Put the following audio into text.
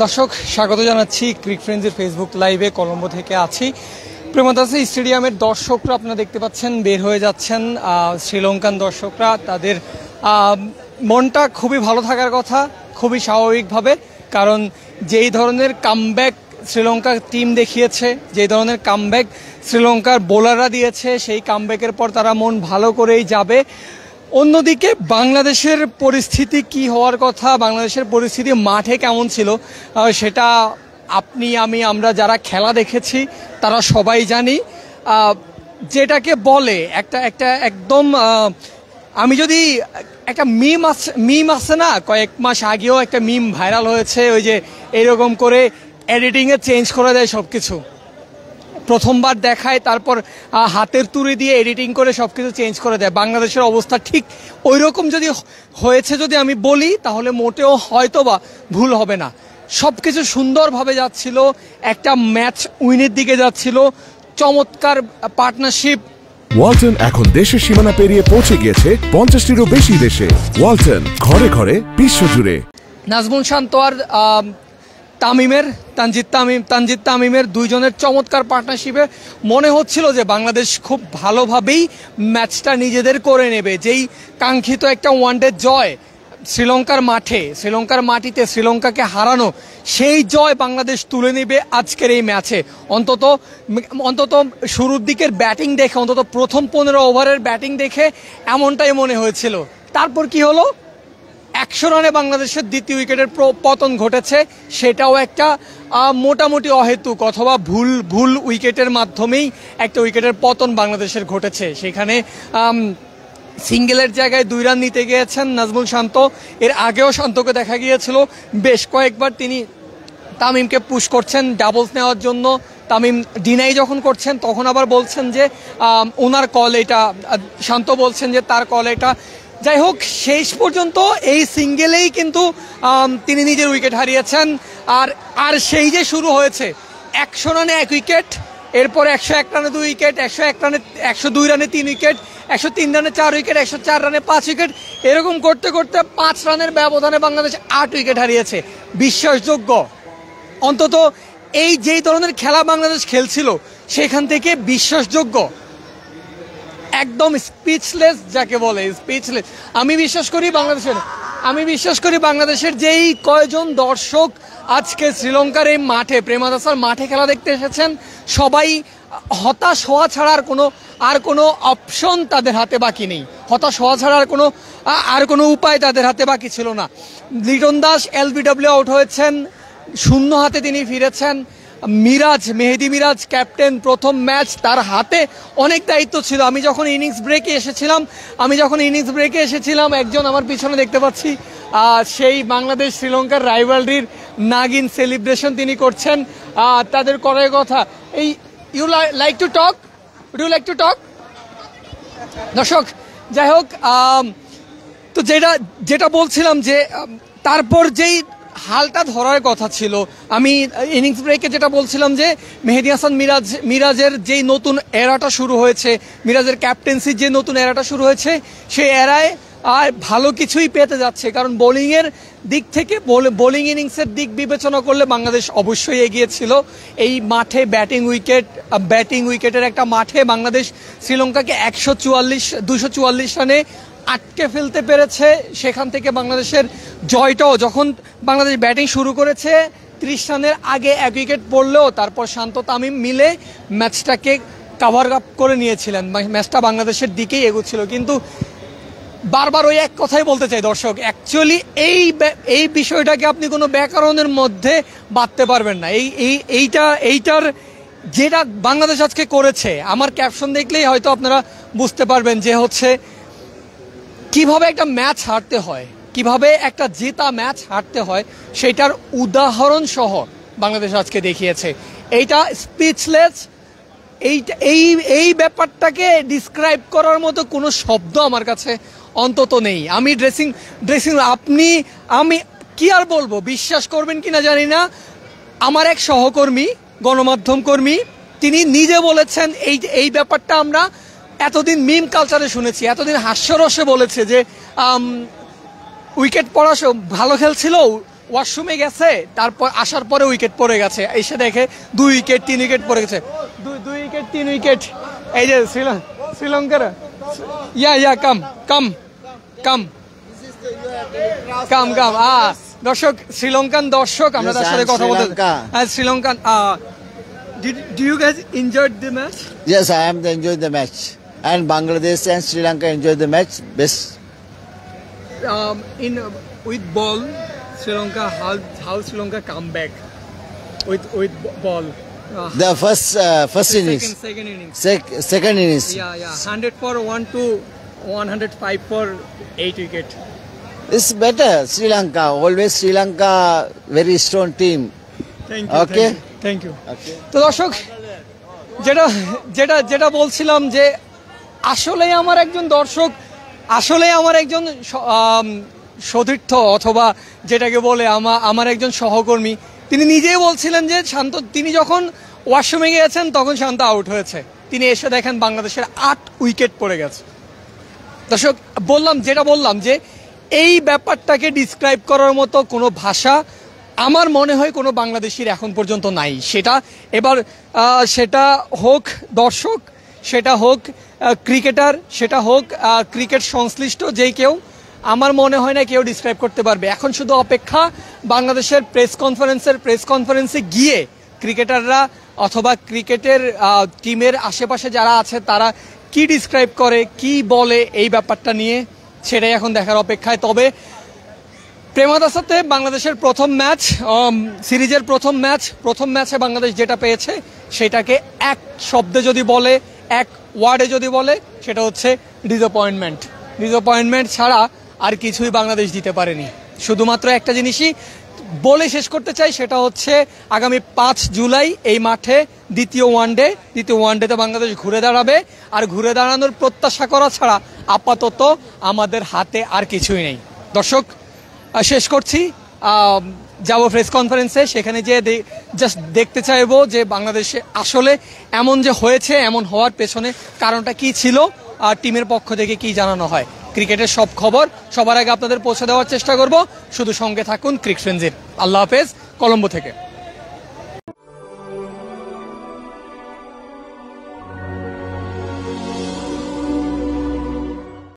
দর্শক স্বাগত জানাচ্ছি ক্রিক ফ্রেন্ডসের ফেসবুক লাইভে কলম্বো থেকে আছি। প্রেমদাসা স্টেডিয়ামের দর্শকরা আপনারা দেখতে পাচ্ছেন বের হয়ে যাচ্ছেন। শ্রীলঙ্কান দর্শকরা তাদের মনটা খুবই ভালো থাকার কথা, খুবই স্বাভাবিকভাবে, কারণ যেই ধরনের কামব্যাক শ্রীলঙ্কার টিম দেখিয়েছে, যেই ধরনের কামব্যাক শ্রীলঙ্কার বোলাররা দিয়েছে, সেই কামব্যাকের পর তারা মন ভালো করেই যাবে। অন্যদিকে বাংলাদেশের পরিস্থিতি কি হওয়ার কথা, বাংলাদেশের পরিস্থিতি মাঠে কেমন ছিল সেটা আপনি আমরা যারা খেলা দেখেছি তারা সবাই জানি। যেটাকে বলে একটা একটা একদম আমি যদি একটা মিম আছে না, কয়েক মাস আগেও একটা মিম ভাইরাল হয়েছে, ওই যে এরকম করে এডিটিংয়ে চেঞ্জ করে দেয় সব কিছু, প্রথমবার দেখায় তারপর হাতের তুড়ি দিয়ে এডিটিং করে সব কিছু চেঞ্জ করে দেয়। বাংলাদেশের অবস্থা ঠিক ওই রকম যদি হয়েছে যদি আমি বলি তাহলে মোটেও হয়তো বা ভুল হবে না। সব কিছু সুন্দরভাবে যাচ্ছিল, একটা ম্যাচ উইনের দিকে যাচ্ছিল, চমৎকার পার্টনারশিপ। ওয়ালটন এখন দেশের সীমানা পেরিয়ে পৌঁছে গিয়েছে 50টিরও বেশি দেশে। ওয়ালটন, ঘরে ঘরে বিশ্বজুড়ে। নাজমুল শান্ত আর তানজিদ তামিমের দুইজনের চমৎকার পার্টনারশিপে মনে হচ্ছিল যে বাংলাদেশ খুব ভালোভাবেই ম্যাচটা নিজেদের করে নেবে। যেই কাঙ্ক্ষিত একটা ওয়ানডে জয় শ্রীলঙ্কার মাটিতে শ্রীলঙ্কাকে হারানো, সেই জয় বাংলাদেশ তুলে নেবে আজকের এই ম্যাচে। অন্তত শুরুর দিকের ব্যাটিং দেখে, অন্তত প্রথম 15 ওভারের ব্যাটিং দেখে এমনটাই মনে হয়েছিল। তারপর কি হলো? 100 রানে বাংলাদেশের দ্বিতীয় উইকেটের পতন ঘটেছে, সেটাও একটা মোটামুটি অহেতুক অথবা ভুল উইকেটের মাধ্যমেই একটা উইকেটের পতন বাংলাদেশের ঘটেছে। সেখানে সিঙ্গেলের জায়গায় 2 রান নিতে গিয়েছেন নাজমুল শান্ত। এর আগেও শান্তকে দেখা গিয়েছিল বেশ কয়েকবার তিনি তামিমকে পুশ করছেন ডাবলস নেওয়ার জন্য। তামিম ডিনাই যখন করছেন তখন আবার বলছেন যে ওনার কল এটা, শান্ত বলছেন যে তার কল এটা। যাই হোক, শেষ পর্যন্ত এই সিঙ্গেলেই কিন্তু তিনি নিজের উইকেট হারিয়েছেন। আর সেই যে শুরু হয়েছে 100 রানে 1 উইকেট, এরপর 101 রানে 2 উইকেট, 102 রানে 3 উইকেট, 103 রানে 4 উইকেট, 104 রানে 5 উইকেট, এরকম করতে করতে 5 রানের ব্যবধানে বাংলাদেশ 8 উইকেট হারিয়েছে। বিশ্বাসযোগ্য? অন্তত এই যেই ধরনের খেলা বাংলাদেশ খেলছিল সেখান থেকে বিশ্বাসযোগ্য, একদম স্পিচলেস যাকে বলে, স্পিচলেস। আমি বিশ্বাস করি বাংলাদেশের যেই কয়জন দর্শক আজকে শ্রীলঙ্কার এই মাঠে, প্রেমদাসার মাঠে খেলা দেখতে এসেছেন, সবাই হতাশ হওয়া ছাড়া আর কোনো অপশন তাদের হাতে বাকি নেই। হতাশ হওয়া ছাড়া আর কোনো উপায় তাদের হাতে বাকি ছিল না। লিটন দাস LBW আউট হয়েছেন, শূন্য হাতে তিনি ফিরেছেন। মেহেদী মিরাজ ক্যাপ্টেন, প্রথম ম্যাচ, তার হাতে অনেক দায়িত্ব ছিল। আমি যখন ইনিংস ব্রেকে এসেছিলাম একজন আমার পিছনে দেখতে পাচ্ছি, সেই বাংলাদেশ শ্রীলঙ্কার রাইভালরির নাগিন সেলিব্রেশন তিনি করছেন। তাদের করার কথা এই ইউ লাইক টু টক দর্শক। যাই হোক, তো যেটা বলছিলাম যে তারপর যেই হালটা ধরার কথা ছিল, আমি ইনিংস ব্রেকে যেটা বলছিলাম যে মেহেদী হাসান মিরাজের যেই নতুন এরাটা শুরু হয়েছে, মিরাজের ক্যাপ্টেন্সির যে নতুন এরাটা শুরু হয়েছে, সেই এরায় আর ভালো কিছুই পেতে যাচ্ছে। কারণ বোলিংয়ের দিক থেকে, বোলিং ইনিংসের দিক বিবেচনা করলে বাংলাদেশ অবশ্যই এগিয়ে ছিল। এই মাঠে ব্যাটিং উইকেটের একটা মাঠে বাংলাদেশ শ্রীলঙ্কাকে 244 রানে আটকে ফেলতে পেরেছে। সেখান থেকে বাংলাদেশের জয়টাও, যখন বাংলাদেশ ব্যাটিং শুরু করেছে 30 রানের আগে 1 উইকেট পড়লেও তারপর শান্ত তামিম মিলে ম্যাচটাকে কাভার আপ করে নিয়েছিলেন, ম্যাচটা বাংলাদেশের দিকেই এগোচ্ছিল। কিন্তু বারবার ওই এক কথাই বলতে চাই দর্শক, অ্যাকচুয়ালি এই বিষয়টাকে আপনি কোনো ব্যাকরণের মধ্যে বাঁধতে পারবেন না। এইটার যেটা বাংলাদেশ আজকে করেছে, আমার ক্যাপশন দেখলেই হয়তো আপনারা বুঝতে পারবেন যে হচ্ছে কিভাবে একটা ম্যাচ হারতে হয়, কিভাবে একটা জেতা ম্যাচ হারতে হয়, সেটার উদাহরণ সহ বাংলাদেশ আজকে দেখিয়েছে। এইটা স্পিচলেস। এই ব্যাপারটাকে ডিসক্রাইব করার মতো কোনো শব্দ আমার কাছে অন্তত নেই। আমি ড্রেসিং আমি কি আর বলবো, বিশ্বাস করবেন কিনা জানি না, আমার এক সহকর্মী, গণমাধ্যম কর্মী, তিনি নিজে বলেছেন এই ব্যাপারটা আমরা এতদিন মিম কালচারে শুনেছি, এতদিন হাস্যরসে বলেছে যে উইকেট পড়া ভালো খেলছিল, ওয়াশরুমে গেছে, তারপর আসার পরে উইকেট পড়ে গেছে, এসে দেখে 2 উইকেট 3 উইকেট পড়ে গেছে, 2 উইকেট 3 উইকেট। এই যে শ্রীলঙ্কার কাম কাম কাম কাম কাম দর্শক, শ্রীলঙ্কান দর্শক, আমরা তার সাথে কথা বলতে। Sri Lankan, do you guys enjoyed the match? Yes, I am enjoying the match, and Bangladesh and Sri Lanka enjoyed the match best. In with ball, Sri Lanka, how Sri Lanka come back with ball? The first innings, Second innings. Second innings. Yeah. 100 for 1 to 105 for 8 wicket. It's better. Sri Lanka, always Sri Lanka, very strong team. Thank you. Okay. Thank you. Okay. তো দর্শক, যেটা বলছিলাম যে আসলে আমার একজন দর্শক, আসলে আমার একজন সতীর্থ, অথবা যেটাকে বলে আমার একজন সহকর্মী, তিনি নিজেই বলছিলেন যে শান্ত, তিনি যখন ওয়াশরুমে গিয়েছেন তখন শান্ত আউট হয়েছে, তিনি এসে দেখেন বাংলাদেশের 8 উইকেট পড়ে গেছে। দর্শক, যেটা বললাম যে এই ব্যাপারটাকে ডিসক্রাইব করার মতো কোনো ভাষা আমার মনে হয় কোনো বাংলাদেশির এখন পর্যন্ত নাই। সেটা হোক দর্শক, সেটা হোক ক্রিকেটার, সেটা হোক ক্রিকেট সংশ্লিষ্ট যেই কেউ, আমার মনে হয় না কেউ ডিসক্রাইব করতে পারবে। এখন শুধু অপেক্ষা বাংলাদেশের প্রেস কনফারেন্সে গিয়ে ক্রিকেটাররা অথবা ক্রিকেটের টিমের আশেপাশে যারা আছে তারা কি ডিসক্রাইব করে, কি বলে এই ব্যাপারটা নিয়ে, সেটাই এখন দেখার অপেক্ষায়। তবে প্রেমাদাসাতে বাংলাদেশের প্রথম ম্যাচ, সিরিজের প্রথম ম্যাচে বাংলাদেশ যেটা পেয়েছে সেটাকে এক শব্দে যদি বলে, এক ওয়ার্ডে যদি বলে, সেটা হচ্ছে ডিসঅ্যাপয়েন্টমেন্ট ছাড়া আর কিছুই বাংলাদেশ দিতে পারেনি। শুধুমাত্র একটা জিনিসই বলে শেষ করতে চাই, সেটা হচ্ছে আগামী 5 জুলাই এই মাঠে দ্বিতীয় ওয়ানডেতে বাংলাদেশ ঘুরে দাঁড়াবে, আর ঘুরে দাঁড়ানোর প্রত্যাশা করা ছাড়া আপাতত আমাদের হাতে আর কিছুই নেই। দর্শক, শেষ করছি, যাব প্রেস কনফারেন্সে, সেখানে যে জাস্ট দেখতে চাইবো যে বাংলাদেশে আসলে এমন যে হয়েছে, এমন হওয়ার পেছনে কারণটা কি ছিল, আর টিমের পক্ষ থেকে কি জানানো হয়। ক্রিকেটের সব খবর সবার আগে আপনাদের পৌঁছে দেওয়ার চেষ্টা করব। শুধু সঙ্গে থাকুন ক্রিক ফ্রেন্ডজির। আল্লাহ হাফেজ, কলম্বো থেকে।